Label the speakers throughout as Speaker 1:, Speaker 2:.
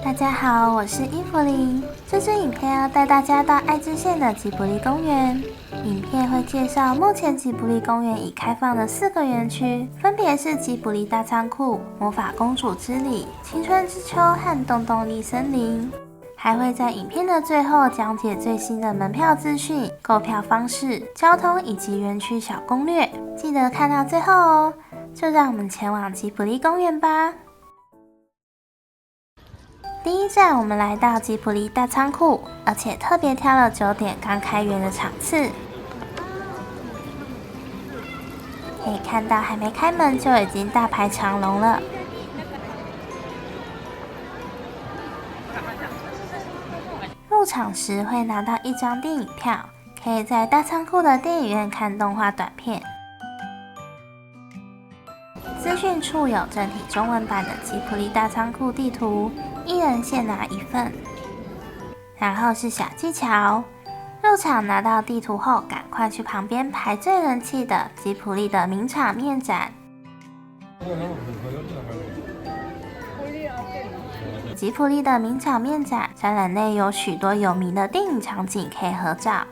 Speaker 1: 大家好，我是伊芙琳。这支影片要带大家到爱知县的吉卜力公园。影片会介绍目前吉卜力公园已开放的4个园区，分别是吉卜力大仓库、魔法公主之里、青春之丘和动动力森林。还会在影片的最后讲解最新的门票资讯、购票方式、交通以及园区小攻略，记得看到最后哦！就让我们前往吉卜力公园吧。第一站，我们来到吉卜力大仓库，而且特别挑了9点刚开园的场次。可以看到还没开门就已经大排长龙了。入场时会拿到1张电影票，可以在大仓库的电影院看动画短片。资讯处有正体中文版的吉卜力大仓库地图，1人限拿1份。然后是小技巧，入场拿到地图后，赶快去旁边排最人气的吉卜力的名场面展。吉卜力的名场面展览内有许多有名的电影场景可以合照。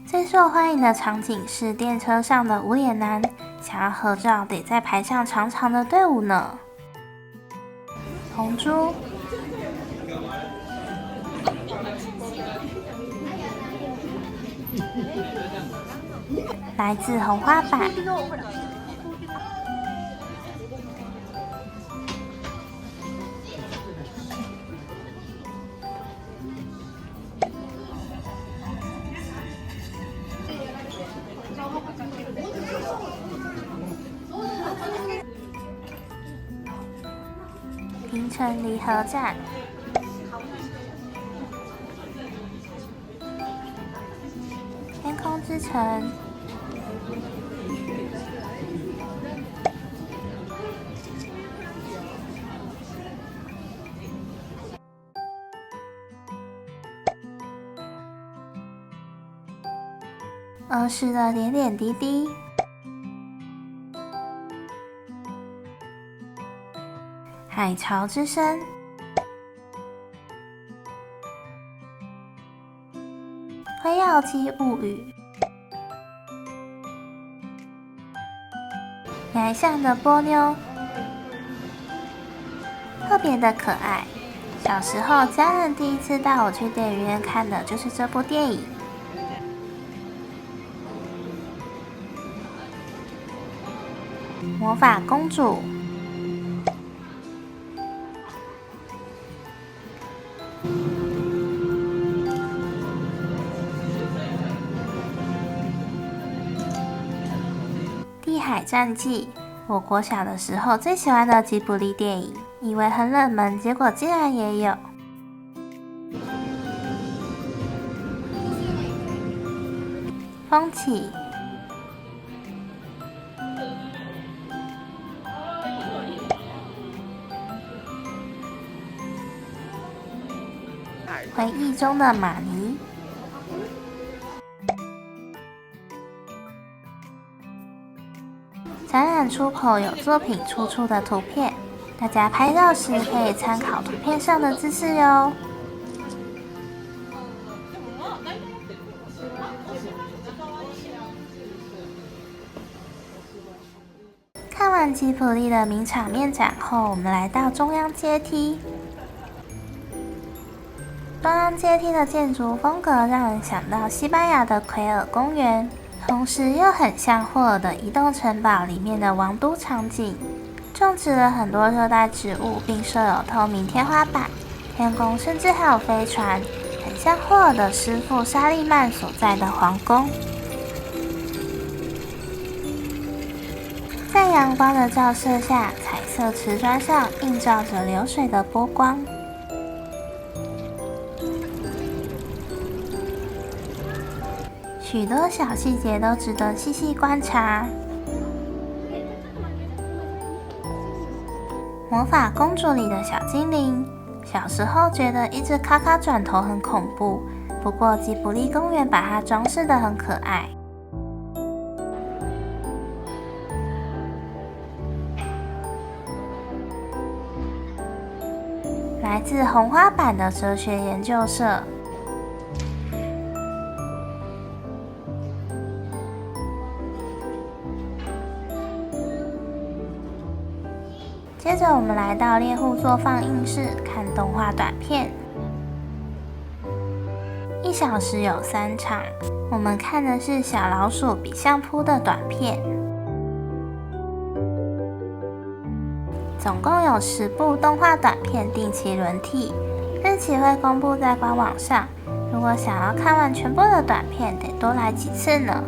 Speaker 1: 最受欢迎的场景是电车上的无脸男，想要合照得再排上长长的队伍呢。红猪、来自红花坂、平成离合站、天空之城、儿时的点点滴滴、海潮之声、辉耀姬物语、崖上的波妞，特别的可爱。小时候，家人第一次带我去电影院看的就是这部电影。魔法公主、地海战记，我国小的时候最喜欢的吉卜力电影，以为很冷门，结果竟然也有。风起、回忆中的玛尼、展览出口有作品出处的图片，大家拍照时可以参考图片上的姿势哟。看完吉卜力的名场面展后，我们来到中央阶梯。中央阶梯的建筑风格让人想到西班牙的奎尔公园，同时又很像霍尔的《移动城堡》里面的王都场景。种植了很多热带植物，并设有透明天花板，天空甚至还有飞船，很像霍尔的师傅沙利曼所在的皇宫。在阳光的照射下，彩色瓷砖上映照着流水的波光。许多小细节都值得细细观察。魔法公主里的小精灵，小时候觉得一只咔咔转头很恐怖，不过吉卜力公园把它装饰得很可爱。来自红花坂的哲学研究社。接着我们来到猎户座放映室看动画短片，1小时有3场。我们看的是小老鼠比相扑的短片，总共有10部动画短片定期轮替，日期会公布在官网上。如果想要看完全部的短片，得多来几次呢。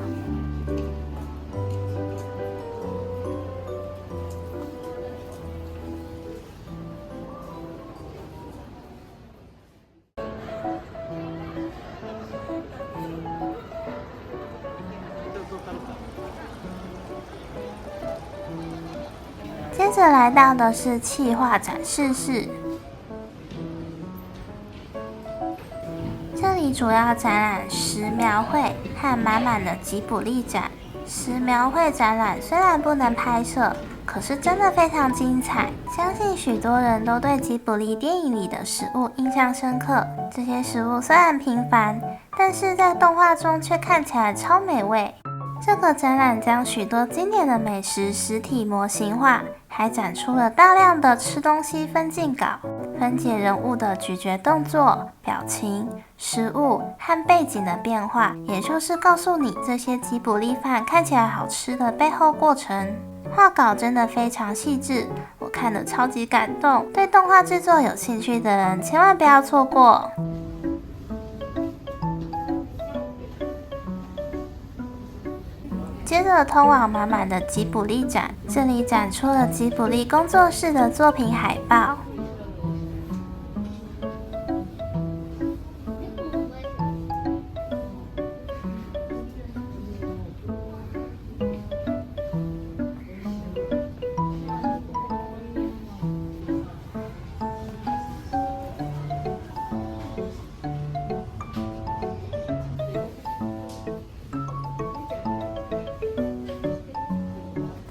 Speaker 1: 接着来到的是企划展示室，这里主要展览石描绘和满满的吉卜力展。石描绘展览虽然不能拍摄，可是真的非常精彩。相信许多人都对吉卜力电影里的食物印象深刻。这些食物虽然平凡，但是在动画中却看起来超美味。这个展览将许多经典的美食实体模型化，还展出了大量的吃东西分镜稿，分解人物的咀嚼动作、表情、食物和背景的变化，也就是告诉你这些吉卜力饭看起来好吃的背后过程。画稿真的非常细致，我看得超级感动。对动画制作有兴趣的人千万不要错过。接着通往满满的吉卜力展，这里展出了吉卜力工作室的作品海报。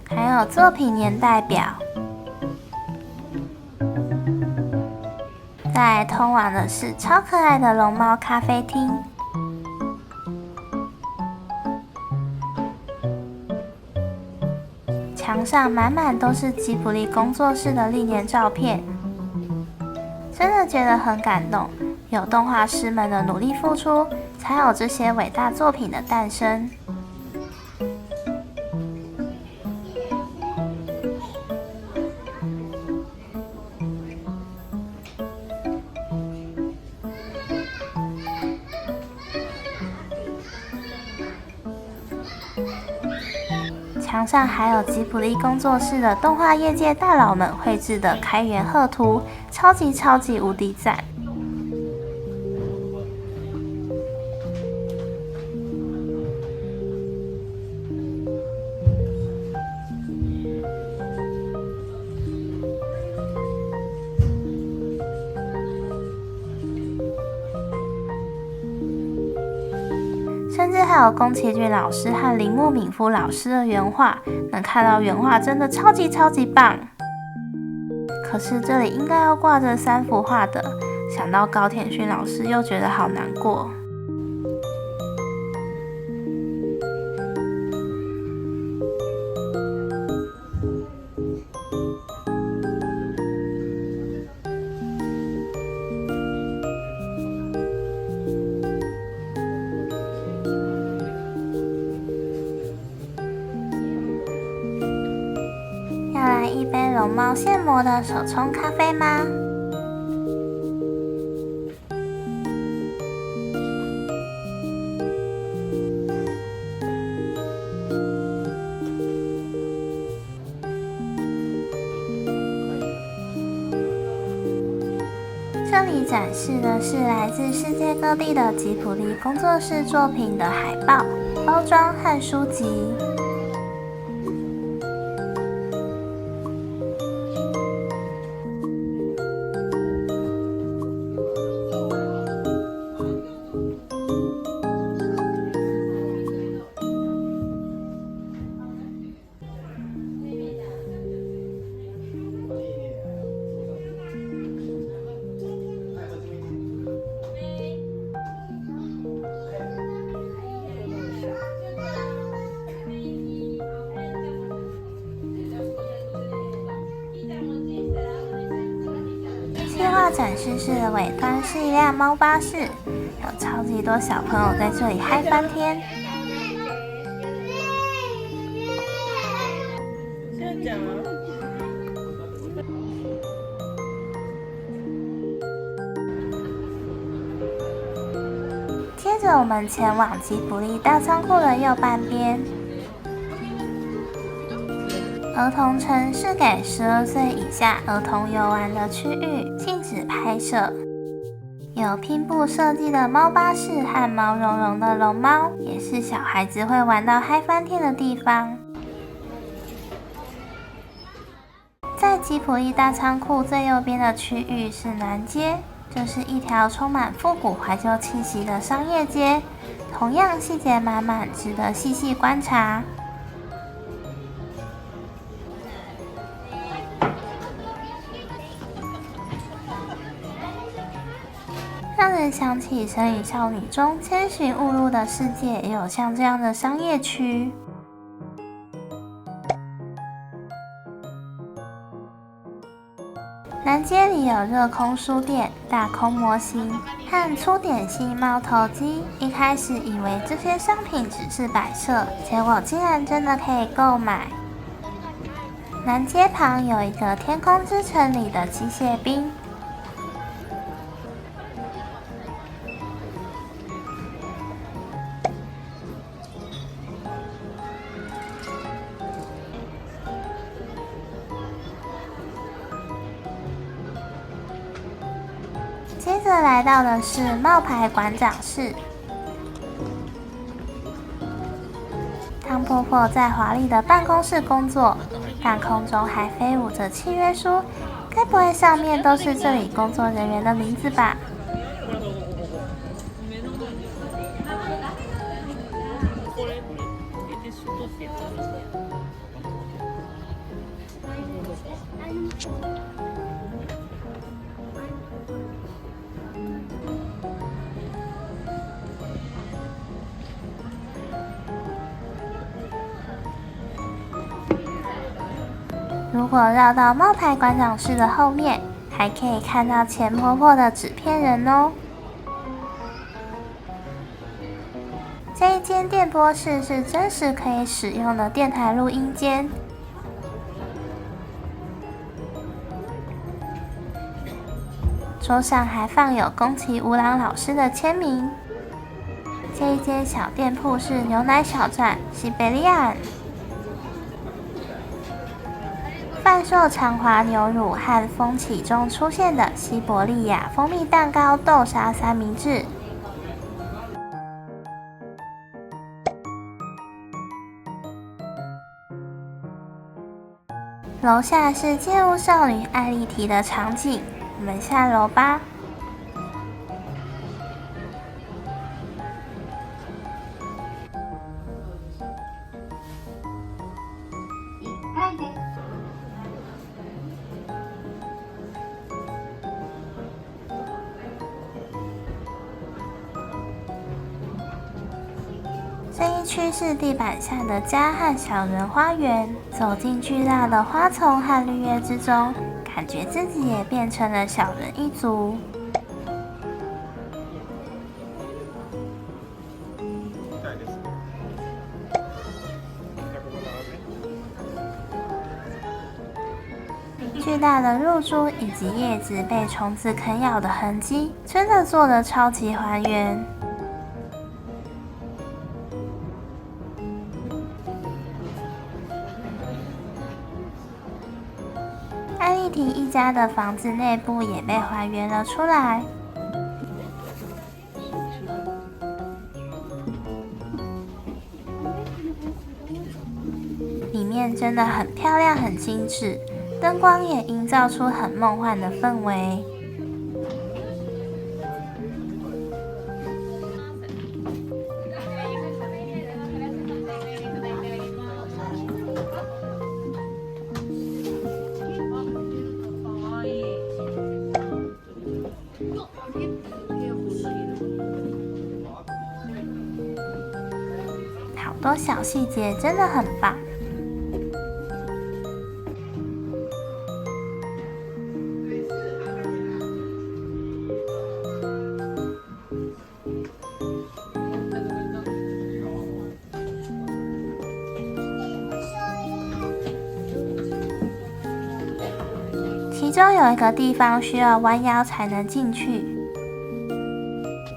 Speaker 1: 还有作品年代表。再来通往的是超可爱的龙猫咖啡厅，墙上满满都是吉卜力工作室的历年照片，真的觉得很感动。有动画师们的努力付出，才有这些伟大作品的诞生。墙上还有吉卜力工作室的动画业界大佬们绘制的开源贺图，超级无敌赞！甚至还有宫崎骏老师和铃木敏夫老师的原画，能看到原画真的超级棒。可是这里应该要挂着3幅画的，想到高田勋老师又觉得好难过。来一杯龙猫现磨的手冲咖啡吗？这里展示的是来自世界各地的吉卜力工作室作品的海报、包装和书籍。化展示室的尾端是一辆猫巴士，有超级多小朋友在这里嗨翻天。接着我们前往吉卜力大仓库的右半边，儿童城是给12岁以下儿童游玩的区域，禁止拍摄。有拼布设计的猫巴士和毛茸茸的龙猫，也是小孩子会玩到嗨翻天的地方。在吉卜力大仓库最右边的区域是南街，这是一条充满复古怀旧气息的商业街，同样细节满满，值得细细观察。让人想起《神隐少女》中千寻误入的世界，也有像这样的商业区。南街里有热空书店、大空模型和粗点心猫头鸡。一开始以为这些商品只是摆设，结果竟然真的可以购买。南街旁有一个天空之城里的机械兵。接着来到的是冒牌馆长室，汤婆婆在华丽的办公室工作，但空中还飞舞着契约书，该不会上面都是这里工作人员的名字吧？如果绕到冒牌馆长室的后面，还可以看到钱婆婆的纸片人哦。这一间电波室是真实可以使用的电台录音间。桌上还放有宫崎吾朗老师的签名。这一间小店铺是牛奶小站西贝利亚，贩售长滑牛乳和风起中出现的西伯利亚蜂蜜蛋糕豆沙三明治。楼下是街舞少女艾丽缇的场景，我们下楼吧。这一区是地板下的家和小人花园，走进巨大的花丛和绿叶之中，感觉自己也变成了小人一族。巨大的入珠以及叶子被虫子啃咬的痕迹，真的做得超级还原。艾丽缇一家的房子内部也被还原了出来。里面真的很漂亮，很精致，灯光也营造出很梦幻的氛围。好多小细节真的很棒。其中有一个地方需要弯腰才能进去。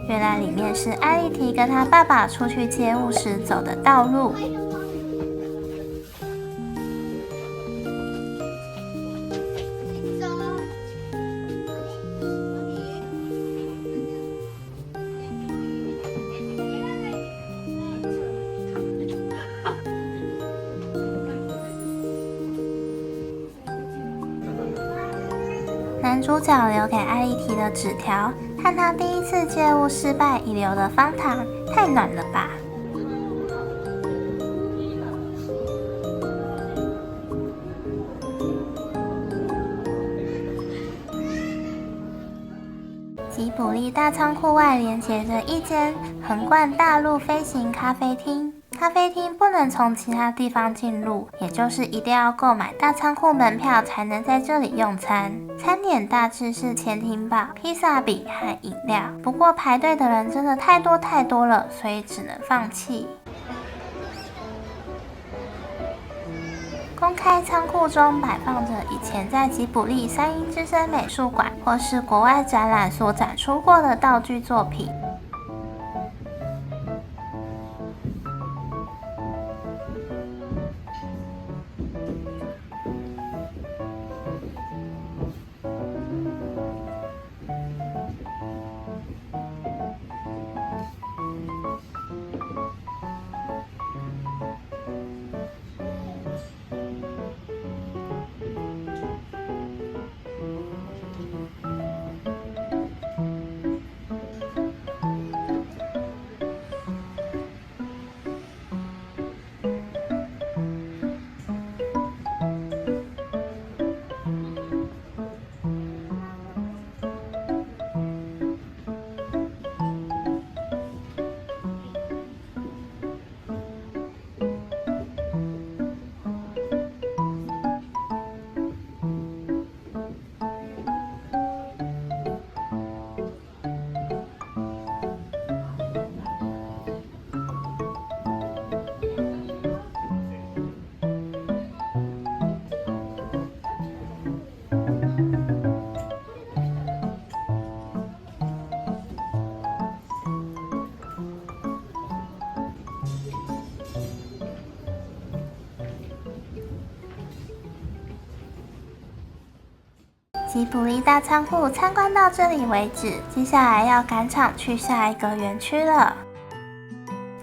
Speaker 1: 原来里面是艾莉缇跟她爸爸出去借物时走的道路。男主角留给艾莉缇的纸条，和他第一次借物失败遗留的方糖，太暖了吧！吉卜力大仓库外连接着一间横贯大陆飞行咖啡厅。咖啡厅不能从其他地方进入，也就是一定要购买大仓库门票才能在这里用餐。餐点大致是潜艇堡、披萨饼和饮料，不过排队的人真的太多了，所以只能放弃。公开仓库中摆放着以前在吉卜力三鹰之森美术馆或是国外展览所展出过的道具作品。吉卜力大仓库参观到这里为止，接下来要赶场去下一个园区了。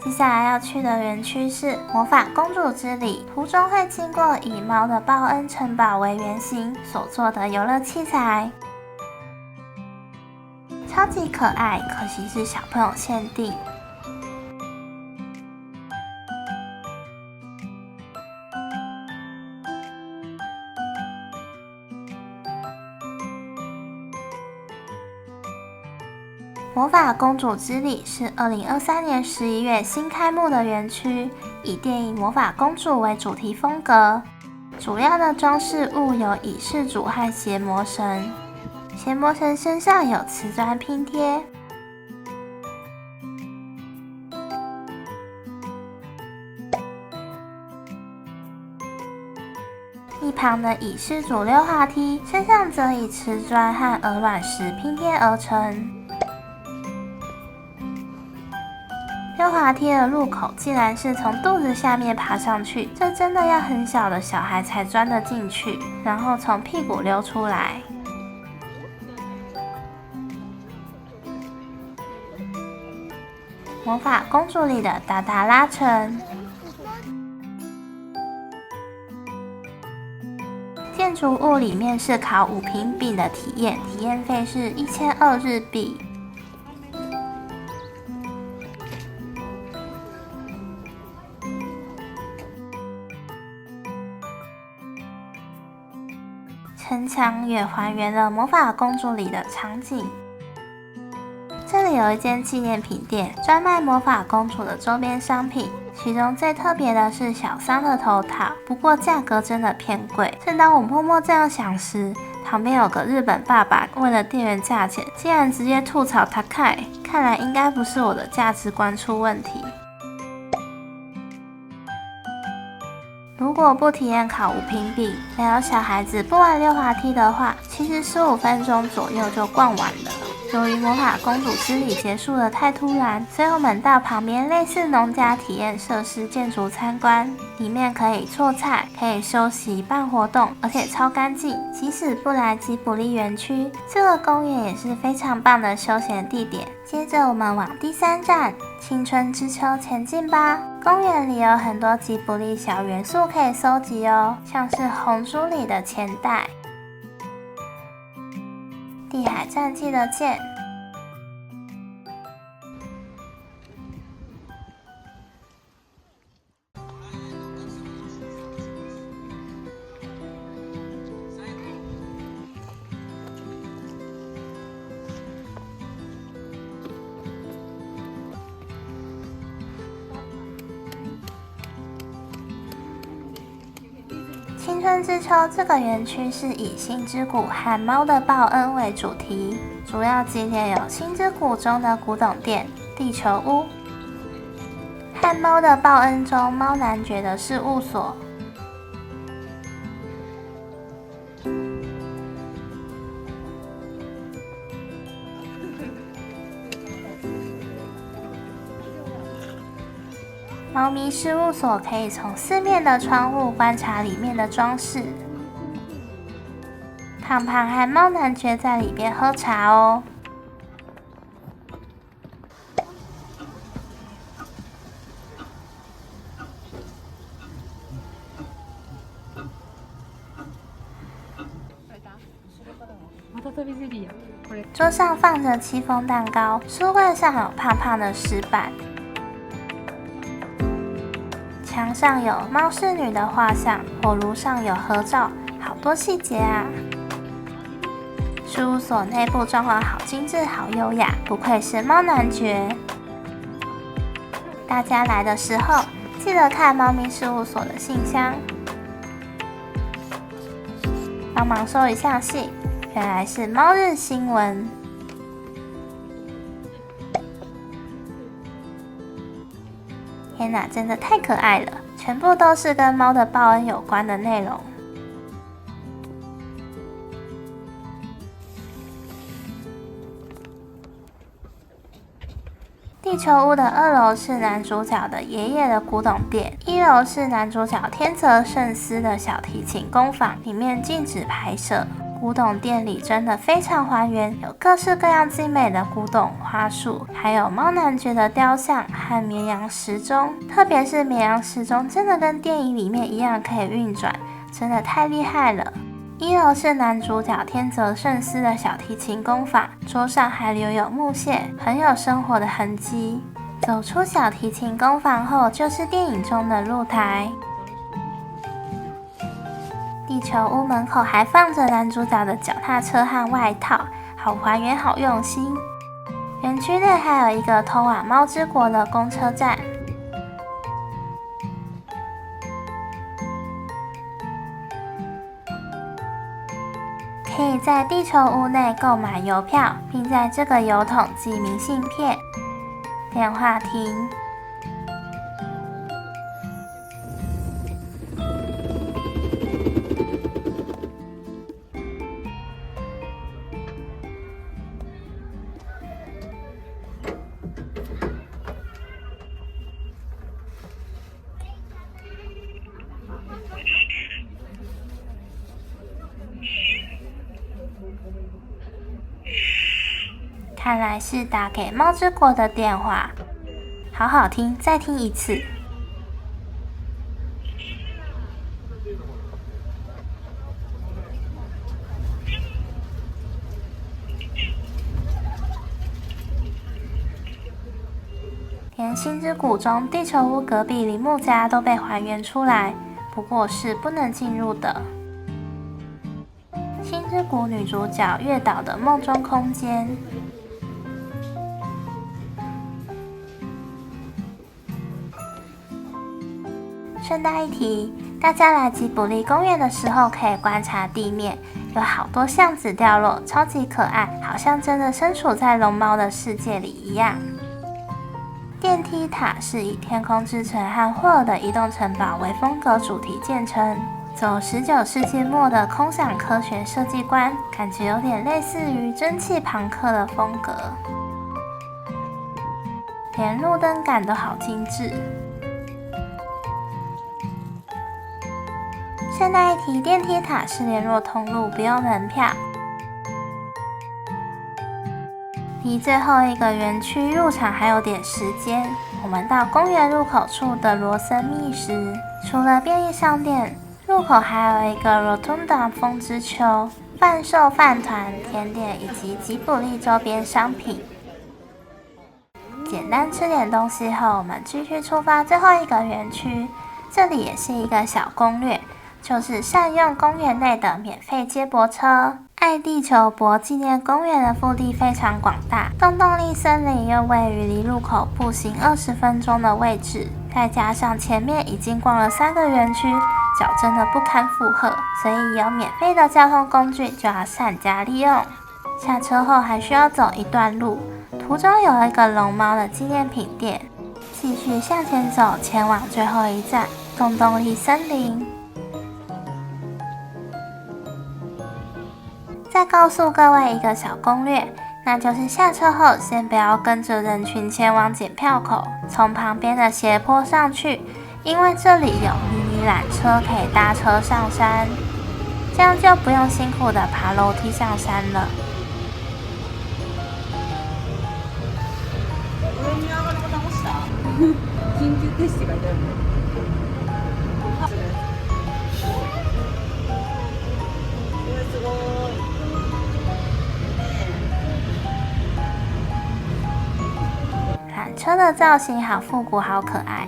Speaker 1: 接下来要去的园区是魔法公主之礼，途中会经过以猫的报恩城堡为原型所做的游乐器材，超级可爱，可惜是小朋友限定。魔法公主之礼是2023年11月新开幕的园区，以电影《魔法公主》为主题风格。主要的装饰物有倚视主和邪魔神，邪魔神身上有瓷砖拼贴。一旁的倚视主溜滑梯身上则以瓷砖和鹅卵石拼贴而成。溜滑梯的入口竟然是从肚子下面爬上去，这真的要很小的小孩才钻得进去，然后从屁股溜出来。魔法公主里的达达拉城，建筑物里面是烤5平饼的体验，体验费是1200日币。城墙也还原了魔法公主里的场景。这里有一间纪念品店，专卖魔法公主的周边商品，其中最特别的是小桑的头套，不过价格真的偏贵。正当我默默这样想时，旁边有个日本爸爸为了店员价钱，竟然直接吐槽他看来应该不是我的价值观出问题。如如果不体验考5评比，没有小孩子不玩溜滑梯的话，其实15分钟左右就逛完了。由于魔法公主之旅结束得太突然，所以我们到旁边类似农家体验设施建筑参观，里面可以做菜，可以休息办活动，而且超干净。即使不来吉卜力园区，这个公园也是非常棒的休闲地点。接着我们往第3站青春之丘前进吧。公园里有很多吉卜力小元素可以搜集哦，像是红猪里的钱袋、地海战记的剑、青春之丘这个园区是以星之谷和猫的报恩为主题，主要景点有星之谷中的古董店、地球屋，和猫的报恩中猫男爵的事务所。猫咪事务所可以从4面的窗户观察里面的装饰。胖胖和猫男爵在里边喝茶哦。桌上放着戚风蛋糕，书柜上有胖胖的石板。墙上有猫侍女的画像，火炉上有合照，好多细节啊！事务所内部装潢好精致，好优雅，不愧是猫男爵。大家来的时候记得看猫咪事务所的信箱，帮忙收一项信，原来是猫日新闻。天哪，真的太可爱了！全部都是跟猫的报恩有关的内容。地球屋的2楼是男主角的爷爷的古董店，1楼是男主角天泽圣司的小提琴工坊，里面禁止拍摄。古董店里真的非常还原，有各式各样精美的古董花束，还有猫男爵的雕像和绵羊时钟，特别是绵羊时钟真的跟电影里面一样可以运转，真的太厉害了。1楼是男主角天泽圣司的小提琴工坊，桌上还留有木屑，很有生活的痕迹。走出小提琴工坊后，就是电影中的露台。地球屋门口还放着男主角的脚踏车和外套，好还原，好用心。园区内还有一个通往猫之国的公车站。可以在地球屋内购买邮票，并在这个邮筒寄明信片。电话亭。看来是打给猫之国的电话，好好听，再听一次。连星之谷中地球屋隔壁铃木家都被还原出来，不过是不能进入的。星之谷女主角月岛的梦中空间。顺带一提，大家来吉卜力公园的时候可以观察地面，有好多橡子掉落，超级可爱，好像真的身处在龙猫的世界里一样。电梯塔是以天空之城和霍尔的移动城堡为风格主题建成，走19世纪末的空想科学设计观，感觉有点类似于蒸汽朋克的风格，连路灯感都好精致。顺带一提，电梯塔是联络通路，不用门票。离最后一个园区入场还有点时间，我们到公园入口处的罗森密室，除了便利商店，入口还有一个 Rotunda 风之丘，贩售饭团、甜点以及吉卜力周边商品。简单吃点东西后，我们继续出发最后一个园区，这里也是一个小攻略，就是善用公园内的免费接驳车。爱地球博纪念公园的腹地非常广大，动动力森林又位于离入口步行20分钟的位置，再加上前面已经逛了3个园区，脚真的不堪负荷，所以有免费的交通工具就要善加利用。下车后还需要走一段路，途中有一个龙猫的纪念品店，继续向前走，前往最后一站动动力森林。再告诉各位一个小攻略，那就是下车后先不要跟着人群前往检票口，从旁边的斜坡上去，因为这里有迷你缆车可以搭车上山，这样就不用辛苦的爬楼梯上山了。缆车的造型好复古，好可爱。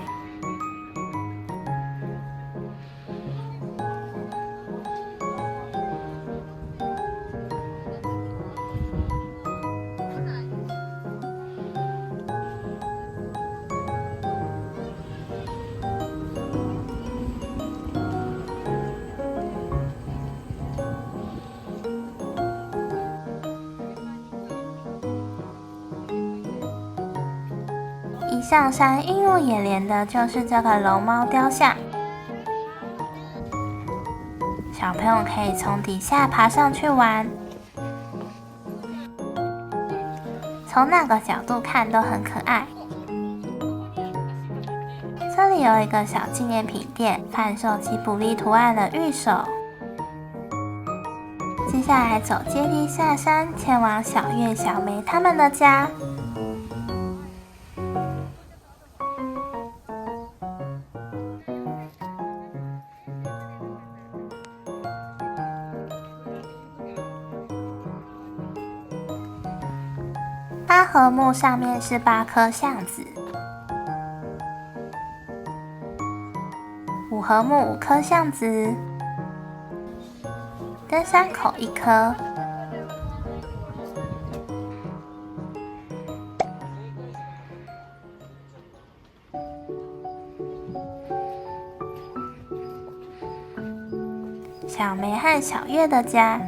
Speaker 1: 一上山映入眼帘的就是这个龙猫雕像，小朋友可以从底下爬上去玩，从哪个角度看都很可爱。这里有一个小纪念品店，贩售吉卜力图案的玉手。接下来走阶梯下山，前往小月、小梅他们的家。8合目上面是8颗橡子，5合目5颗橡子，登山口1颗，小梅和小月的家。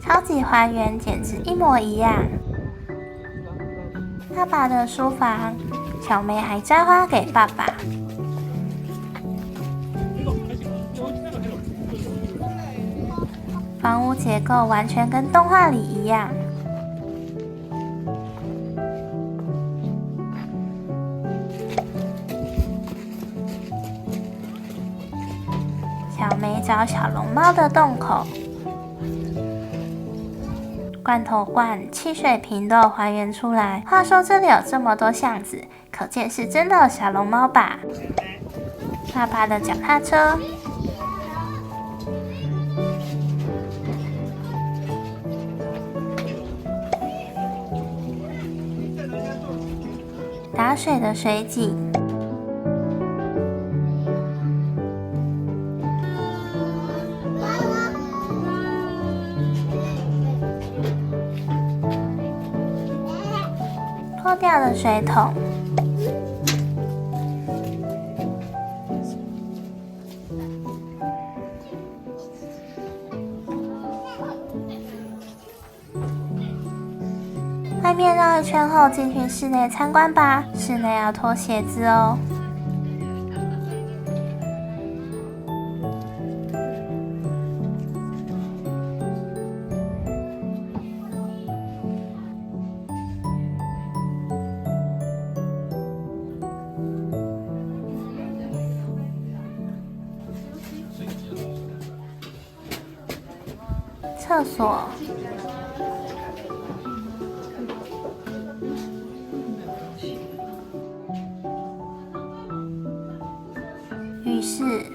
Speaker 1: 超级还原，简直一模一样。爸爸的书房，小梅还摘花给爸爸。房屋结构完全跟动画里一样。小梅找小龙猫的洞口。罐头罐、汽水瓶都有还原出来。话说这里有这么多巷子，可见是真的有小龙猫吧？爸爸的脚踏车，打水的水井，脱掉的水桶，外面绕一圈后进去室内参观吧，室内要脱鞋子哦。厕所、浴室、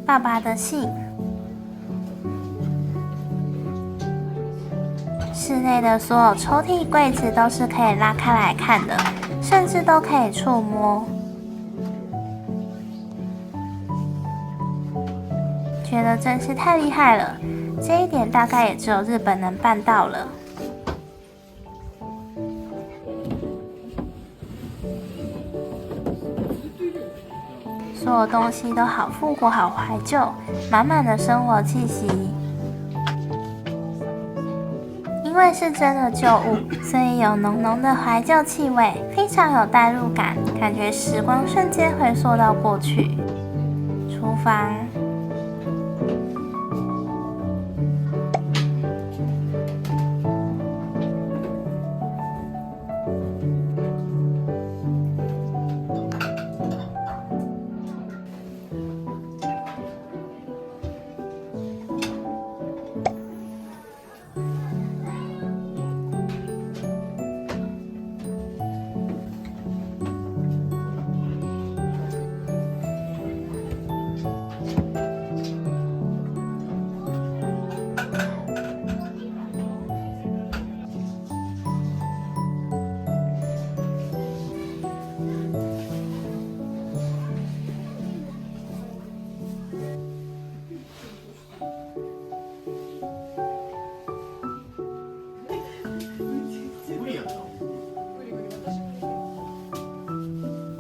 Speaker 1: 爸爸的信。室内的所有抽屉、柜子都是可以拉开来看的，甚至都可以触摸。觉得真是太厉害了，这一点大概也只有日本能办到了。所有东西都好复古、好怀旧，满满的生活气息。因为是真的旧物，所以有浓浓的怀旧气味，非常有代入感，感觉时光瞬间回溯到过去。厨房、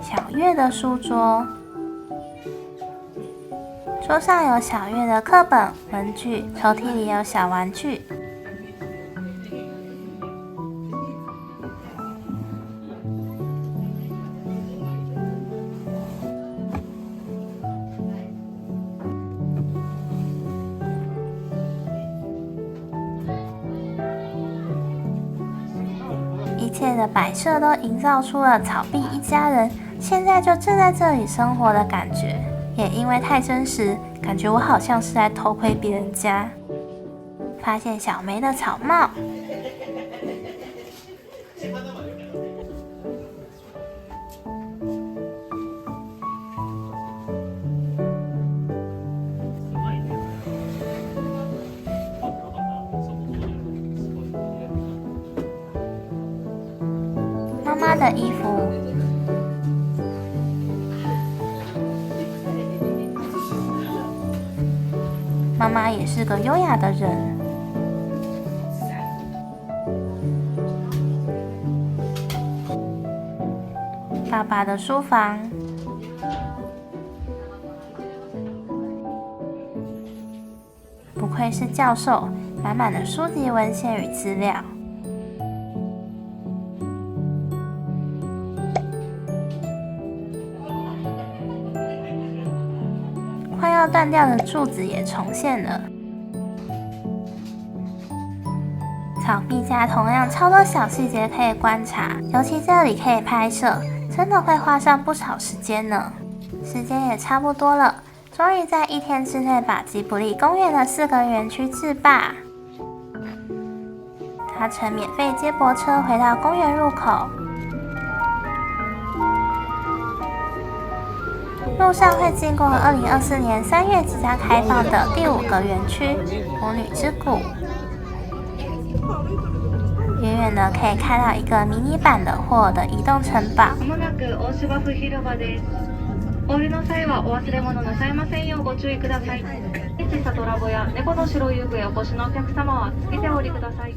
Speaker 1: 小月的书桌，桌上有小月的课本、文具，抽屉里有小玩具。一切的摆设都营造出了草壁一家人现在就正在这里生活的感觉，也因为太真实，感觉我好像是在偷窥别人家。发现小梅的草帽，妈妈的衣服，妈妈也是个优雅的人。爸爸的书房，不愧是教授，满满的书籍、文献与资料。快要断掉的柱子也重现了。草壁家同样超多小细节可以观察，尤其这里可以拍摄，真的会花上不少时间呢。时间也差不多了，终于在1天之内把吉卜力公园的4个园区制霸。搭乘免费接驳车回到公园入口，路上会经过2024年3月即将开放的第5个园区——魔女之谷。远远的可以看到一个迷你版的霍尔的移動城堡。
Speaker 2: お降りの際はお忘れ物なさいませんようご注意ください。小さとラボや猫の城遊具へお越しのお客様は見てお降りください。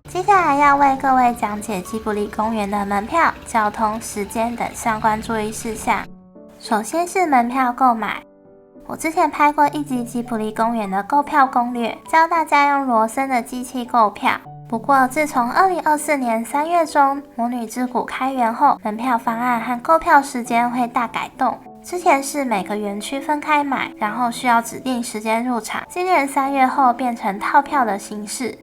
Speaker 1: 接下来要为各位讲解吉卜力公园的门票、交通、时间等相关注意事项。首先是门票购买。我之前拍过一集吉卜力公园的购票攻略，教大家用罗森的机器购票。不过自从2024年3月中魔女之谷开园后，门票方案和购票时间会大改动。之前是每个园区分开买，然后需要指定时间入场。今年3月后变成套票的形式。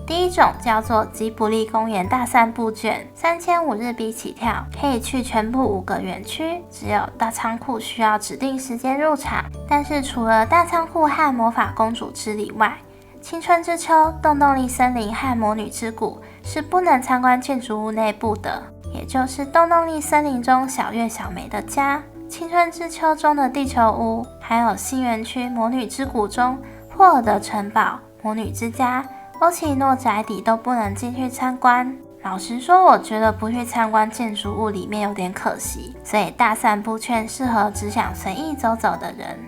Speaker 1: 第一种叫做吉卜力公园大散步券，3005日币起跳，可以去全部5个园区，只有大仓库需要指定时间入场。但是除了大仓库和魔法公主之里外，青春之丘、动动力森林和魔女之谷是不能参观建筑物内部的，也就是动动力森林中小月小梅的家，青春之丘中的地球屋，还有新园区魔女之谷中霍尔的城堡、魔女之家、欧奇诺宅邸都不能进去参观。老实说，我觉得不去参观建筑物里面有点可惜，所以大散步券适合只想随意走走的人。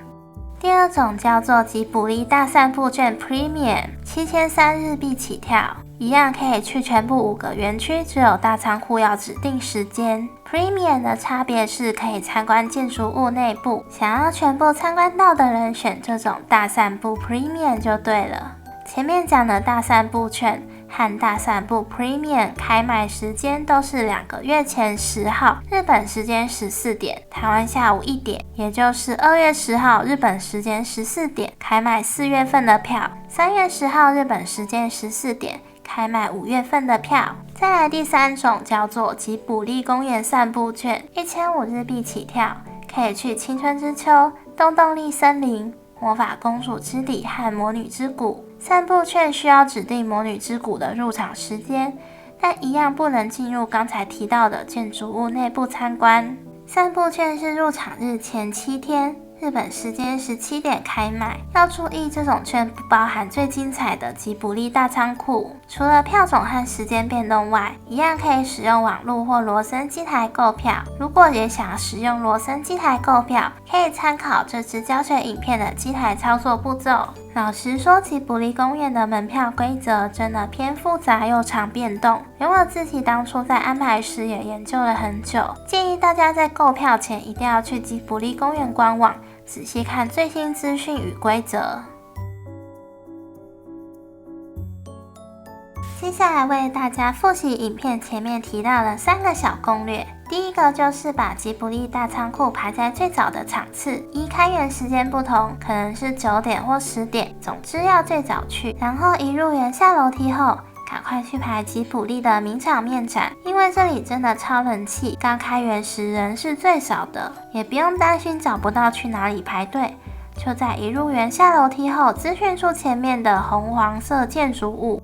Speaker 1: 第二种叫做吉卜力大散步券 Premium，7003日币起跳，一样可以去全部5个园区，只有大仓库要指定时间。Premium 的差别是可以参观建筑物内部，想要全部参观到的人选这种大散步 Premium 就对了。前面讲的大散步券和大散步 Premium 开卖时间都是2个月前10号，日本时间14点，台湾下午1点，也就是2月10号日本时间14点开卖4月份的票，3月10号日本时间14点开卖5月份的票。再来第三种叫做吉卜力公园散步券，1005日币起跳，可以去青春之丘、动动力森林、魔法公主之里和魔女之谷。散步券需要指定魔女之谷的入场时间，但一样不能进入刚才提到的建筑物内部参观。散步券是入场日前7天，日本时间17点开卖。要注意，这种券不包含最精彩的吉卜力大仓库。除了票种和时间变动外，一样可以使用网络或罗森机台购票。如果也想使用罗森机台购票，可以参考这支教学影片的机台操作步骤。老实说，吉卜力公园的门票规则真的偏复杂又常变动，连我自己当初在安排时也研究了很久。建议大家在购票前一定要去吉卜力公园官网仔细看最新资讯与规则。接下来为大家复习影片前面提到的3个小攻略。第一个就是把吉卜力大仓库排在最早的场次，依开园时间不同，可能是9点或10点，总之要最早去。然后一入园下楼梯后，赶快去排吉卜力的名场面展，因为这里真的超人气，刚开园时人是最少的，也不用担心找不到去哪里排队，就在一入园下楼梯后，资讯处前面的红黄色建筑物。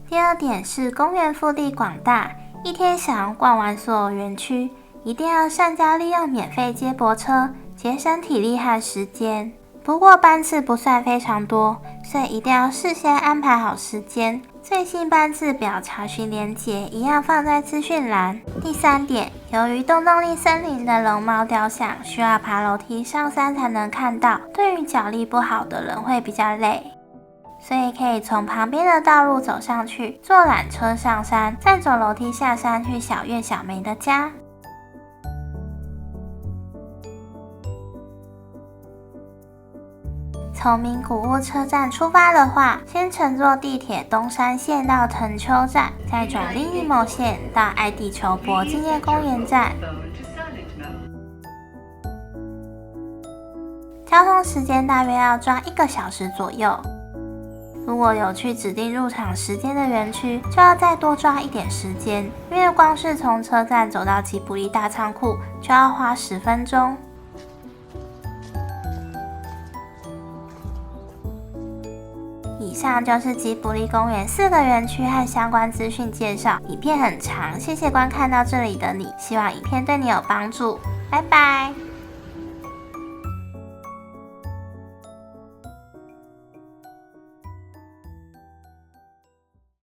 Speaker 1: 第二点是公园腹地广大，一天想要逛完所有园区，一定要善加利用免费接驳车，节省体力和时间。不过班次不算非常多，所以一定要事先安排好时间。最新班次表查询连结一样放在资讯栏。第三点，由于动动力森林的龙猫雕像需要爬楼梯上山才能看到，对于脚力不好的人会比较累。所以可以从旁边的道路走上去，坐缆车上山，再走楼梯下山去小月小梅的家。从名古屋车站出发的话，先乘坐地铁东山线到藤丘站，再转另一某线到爱地球博纪念公园站。交通时间大约要抓1个小时左右。如果有去指定入场时间的园区，就要再多抓一点时间，因为光是从车站走到吉卜力大仓库就要花10分钟。以上就是吉卜力公园4个园区和相关资讯介绍，影片很长，谢谢观看到这里的你，希望影片对你有帮助，拜拜。